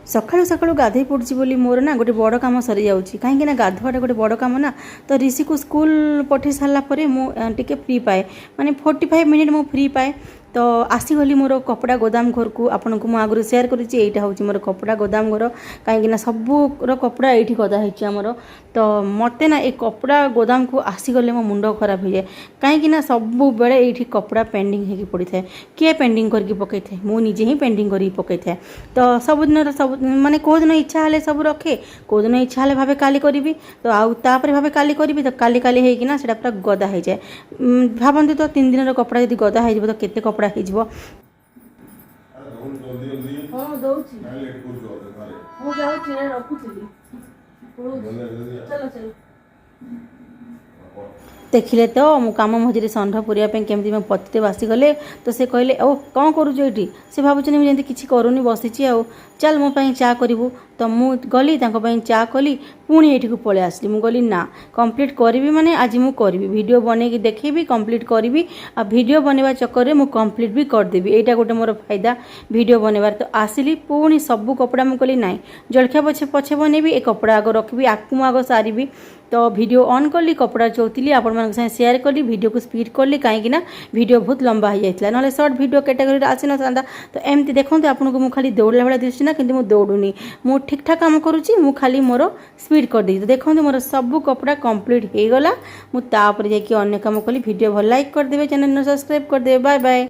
सकाळू सकाळू गाधे पड़ुची बोली मोर ना गोटे बड़ कम सरी जाऊँगी कहीं गाधुआटा गोटे बड़ कम ना। तो ऋषि को स्कूल पठे सारा मुझे फ्री पाए माने 45 मिनिट मु फ्री पाए। तो आसीगली मोर कपड़ा गोदाम घर को आपन को आगु सेयार करा हूँ मोर कपड़ा गोदाम घर कहीं सबूर कपड़ा ये गदा होमर। तो मत ना ये कपड़ा गोदाम को आसीगले मो मुंड खराब हो जाए कहीं सब बेले ये कपड़ा पेंडिंग हो पड़ी था किए पेंडिंग करके पकई थे मुझे ही पेंडिंग कर पकई था। तो सबुदिन सब माने कौ दिन इच्छा है सब रखे कौ दिन इच्छा है भावे काली करी तो आउे भावे काली करी तो काली काली होना से पूरा गदा हो जाए। भावती तो 3 दिन कपड़ा यदि गदा हो तो केते कपड़ा हो। देखिले तो मु कम मझे षंढ पुरियापी केमती मैं पतिते आसीगले। तो से कहले ओ कौन करुच ये से भावुँ मुझे किसी करूनी बसी आउ चल मो चा करूँ। तो मु गली चा कली पुणी ये पलि आसली मु गली ना कंप्लीट करी माने आज मु करी वीडियो बने की देखेबी कंप्लीट करी आ वीडियो बनवा चक्कर में कंप्लीट भी करदेवी एटा गोटे मोर फायदा वीडियो बनवार। तो आसिली पुणी सबू कपड़ा मु कली ना जलखिया पछे पछे बनैबी ए कपड़ा आग रखी आकु आग सारी। तो वीडियो ऑन कली कपड़ा चौथली आपण शेयर कली वीडियो को स्पीड कली कहीं वीडियो बहुत लंबा हो जाता ना सर्ट वीडियो कैटेगरी आसी ना। तो एमती देखते आपको मुझे खाली दौड़ला भाई दिशा ना कि दौड़ूनी मु ठीक ठाक काम करुँची मु खाली मोर स्पीड कर दी। तो देखते मोर सब कपड़ा कंप्लीट हो गला मुझे जाकि अन्य काम कली वीडियो भल लाइक करदे चैनल सब्सक्राइब करदे बाय बाय।